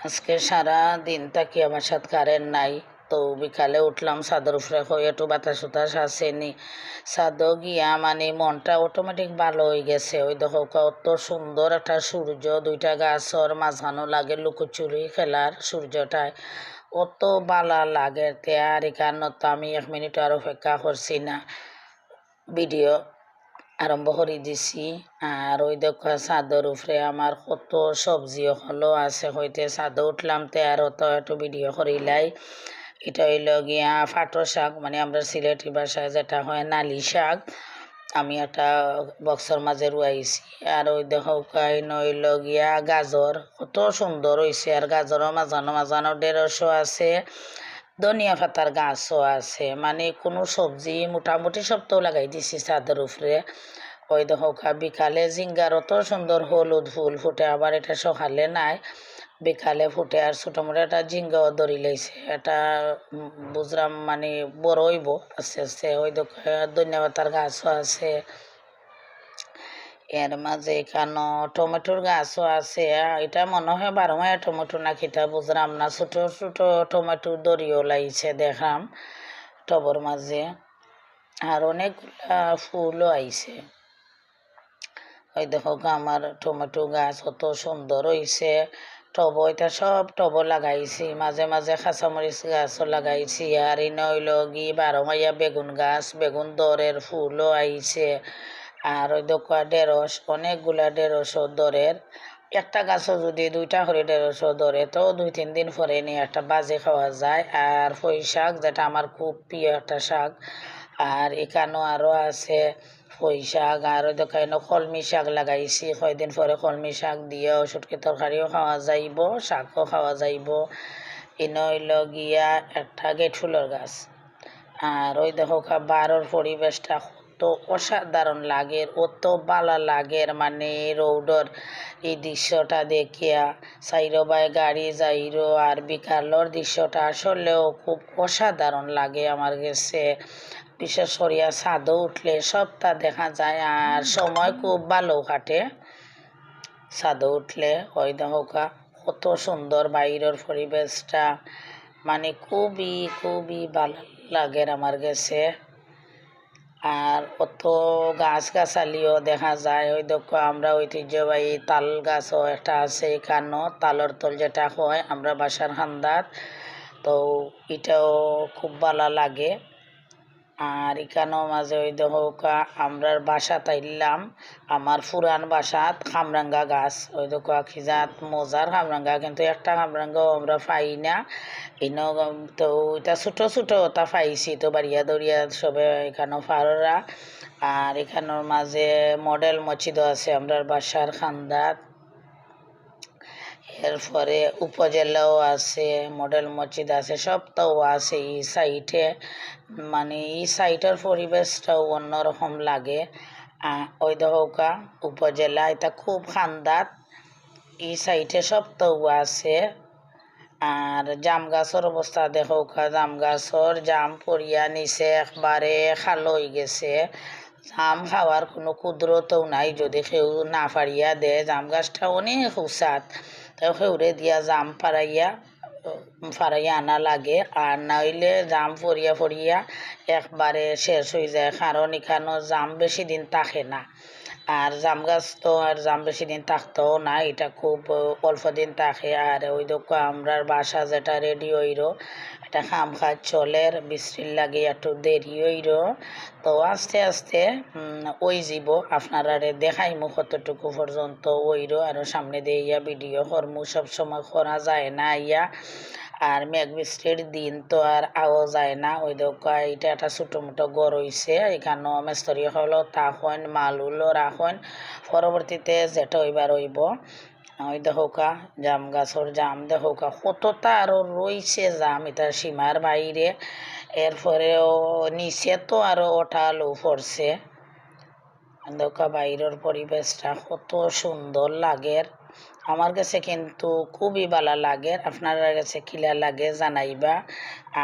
আজকে সারা দিন থাকি আমার সাথে কারেন্ট নাই। তো বিকালে উঠলাম ছাদের উপরে, হয়ে একটু বাতাস উতাস আসেনি। ছাদও গিয়া মানে মনটা অটোমেটিক ভালো হয়ে গেছে। ওই দেখো অত সুন্দর একটা সূর্য, দুইটা গাছর মাঝখানো লাগে লুকোচুরি খেলার সূর্যটায় অত বালা লাগে। তে আর এখানে তো আমি 1 মিনিট আর অপেক্ষা করছি না, ভিডিও আরম্ভ করে দিছি। আর ওই দেখো ছাদের উপরে আমার কত সবজি হলো আছে, হইতে ছাদে উঠলাম তে আর অত একটু ভিডিও করিলাই। এটা হইল গিয়া ফাটো শাক, মানে আমরা সিলেটি ভাষায় যেটা হয় নালি শাক, আমি একটা বক্সের মাঝে রুয়াইছি। আর ওই দেখো হইল গিয়া গাজর, কত সুন্দর হয়েছে। আর গাজরের মাঝানো মাঝানো 150 আছে। ধনিয়া পাতার গাছও আছে, মানে কোনো সবজি মোটামুটি সব তো লাগাই দিছি ছাদের উপরে। ওই দেখো বিকালে জিঙ্গার অত সুন্দর হলুদ ফুল ফুটে, আবার এটা সকালে নাই বিকালে ফুটে। আর ছোটো মোটো একটা জিঙ্গাও ধরি লাইছে, এটা বুঝলাম মানে বড় হইব আস্তে আস্তে। ওই দেখো ধনিয়া পাতার গাছও আছে। এর মাঝে এখানো টমেটোর গাছও আছে। এটা মনে হয় 12 মায়া টমেটো না খিটা বুঝলাম না। ছোট ছোট টমেটো দড়িও লাইছে দেখলাম টবর মাঝে। আর অনেকগুলা ফুলও আইছে। ওই দেখো আমার টমেটো গাছ কত সুন্দর হয়েছে। টব এটা সব টব লাগাইছি, মাঝে মাঝে কাঁচামরিচ গাছও লাগাইছি। আর ইন হইল গি 12 মাইয়া বেগুন গাছ, বেগুন দরের ফুলও আইছে। আর ওই দেখো ঢেঁড়স, অনেকগুলা ঢেঁড়সও দরের। একটা গাছও যদি 2টা করে ঢেঁড়সও ধরে তো 2-3 দিন পরে নিয়ে একটা বাজে খাওয়া যায়। আর পুঁই শাক, যেটা আমার খুব প্রিয় একটা শাক। আর এখানেও আরও আছে পুঁই শাক। আর ওই দোকানে কলমি শাক লাগাইছি, কয়দিন পরে কলমি শাক দিয়ে শুটকি তরকারিও খাওয়া যাইব, শাকও খাওয়া যাইব। ইনো হইল গিয়া একটা গেট ফুলের গাছ। আর ওই দেখো বারোর পরিবেশটা কত অসাধারণ লাগে, অত ভালো লাগে। মানে রৌডর এই দৃশ্যটা দেখিয়া সাইরো বাই গাড়ি যাইরো আর বিকালের দৃশ্যটা আসলেও খুব অসাধারণ লাগে আমার কাছে। বিশেষ করিয়া ছাদে উঠলে সবটা দেখা যায় আর সময় খুব ভালো কাটে ছাদে উঠলে। ওই দেখো কত সুন্দর বাইরের পরিবেশটা, মানে খুবই খুবই ভালো লাগে আমার কাছে। আর কত গাছগাছালিও দেখা যায়। ওই দেখো আমরা ঐতিহ্যবাহী তাল গাছও একটা আছে এখানেও, তালের তল যেটা হয় আমরা বাসার খান্দাত। তো এটাও খুব ভালো লাগে। আর এখানেও মাঝে ওই দেখো আমরার বাসা তাইলাম, আমার পুরান বাসাত কামরাঙ্গা গাছ। ওই দেখো খিজাত মজার কামরাঙ্গা, কিন্তু একটা কামরাঙ্গাও আমরা পাই না ইনো। তো এটা ছোটো ছোটো ওটা পাইছি, তো বাড়িয়া দড়িয়া সবে এখানেও পাররা। আর এখানের মাঝে মডেল মসজিদও আছে আমরার বাসার খান্দাত। এরপরে উপজেলাও আছে, মডেল মসজিদ আছে, সবটাও আছে এই সাইটে। মানে এই সাইটের পরিবেশটাও অন্যরকম লাগে। ওই দহকা উপজেলা এটা খুব খান্দাত, এই সাইটে সবটাও আছে। আর জাম গাছের অবস্থা দেখো, জাম গাছের জাম পড়িয়া নিচে একবারে খালো হয়ে গেছে। জাম খাওয়ার কোনো কুদরতও নাই যদি কেউ না পারিয়া দেয়। জাম গাছটা অনেক উঁচাত, তাও সেউরে দিয়া জাম ফারাইয়া আনা লাগে। আর নইলে জাম ফরিয়া ফরিয়া একবারে শেষ হয়ে যায়, কারণ এখানে জাম বেশি দিন থাকে না। আর জাম গাছ তো আর জাম বেশি দিন থাকতেও না, এটা খুব অল্প দিন থাকে। আর ওই দেখো আমরার বাসা যেটা রেডি হইরো, এটা খাম খাজ চলের, বৃষ্টির লাগে একটু দেরি হইরো। তো আস্তে আস্তে ওই যাব আপনারা দেখাইমু কতটুকু পর্যন্ত ওইরো। আরও সামনে দিয়ে ইয়া ভিডিও করমু, সবসময় করা যায় না ইয়া। আর মেঘ বৃষ্টির দিন তো আর আওয়া যায় না। ওই দেখো এটা একটা ছোটো মোটো গড় হইছে, এখানেও মেস্তরি হলো তাখন মালুলো রাখন, পরবর্তীতে যেটা হইবার হইব। ওই দেখোকা জাম গাছর জাম দেখোকা কতটা আরও রয়েছে জাম, এটা সীমার বাইরে। এরপরেও নিচে তো আরও ওঠালো পড়ছে। দেখা বাইরের পরিবেশটা কত সুন্দর লাগে আমার কাছে, কিন্তু খুবই ভালো লাগে। আপনার কাছে কিলা লাগে জানাইবা।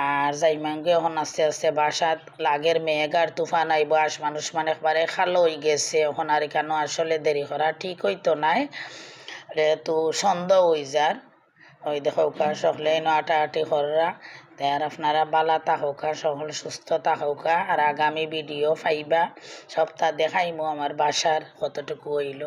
আর যাইমাঙ্গে এখন আস্তে আস্তে বাসাত লাগের মেঘ আর তুফান আইব, মানুষ মানে একবারে খালো হয়ে গেছে। এখন আর এখানেও আসলে দেরি করা ঠিক হইতো নাই, তো সন্ধ্যা হয়ে যার। ওই দেখোকা সকলে আটাআটি কররা তাই আর আপনারা বালা থাকুকা সকল সুস্থ থাকুকা আর আগামী ভিডিও পাইবা সপ্তাহ দেখাইমু আমার বাসার কতটুকু হইল।